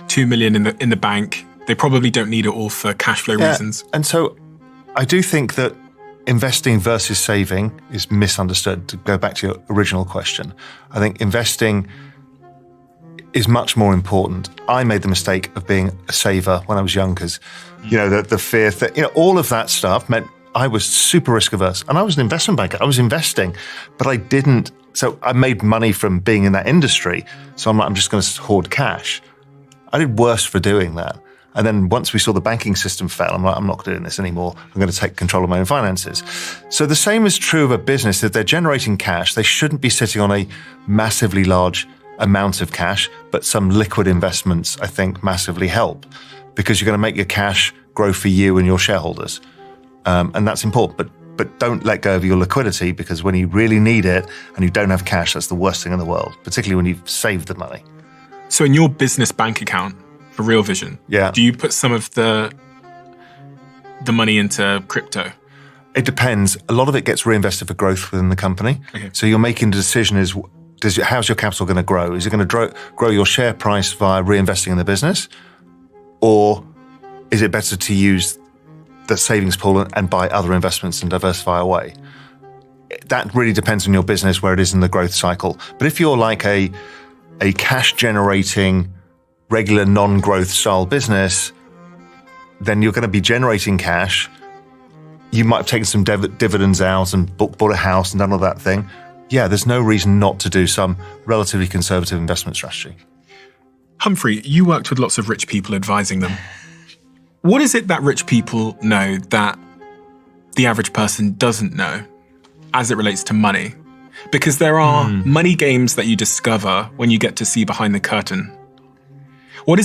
2 million in the bank. They probably don't need it all for cash flow reasons. And so I do think that investing versus saving is misunderstood. To go back to your original question, I think investing is much more important. I made the mistake of being a saver when I was young because, the fear that, all of that stuff meant I was super risk averse. And I was an investment banker. I was investing, but I didn't. So I made money from being in that industry. So I'm just going to hoard cash. I did worse for doing that. And then once we saw the banking system fail, I'm like, I'm not doing this anymore. I'm going to take control of my own finances. So the same is true of a business. That they're generating cash, they shouldn't be sitting on a massively large amount of cash, but some liquid investments, I think, massively help because you're going to make your cash grow for you and your shareholders. And that's important. But don't let go of your liquidity because when you really need it and you don't have cash, that's the worst thing in the world, particularly when you've saved the money. So in your business bank account for Real Vision, do you put some of the money into crypto? It depends. A lot of it gets reinvested for growth within the company. Okay. So you're making the decision how's your capital going to grow? Is it going to grow your share price via reinvesting in the business? Or is it better to use the savings pool and buy other investments and diversify away? That really depends on your business, where it is in the growth cycle. But if you're like a cash generating, regular non-growth style business, then you're going to be generating cash. You might have taken some dividends out and bought a house and done all that thing. Yeah, there's no reason not to do some relatively conservative investment strategy. Humphrey, you worked with lots of rich people advising them. What is it that rich people know that the average person doesn't know as it relates to money? Because there are money games that you discover when you get to see behind the curtain. What is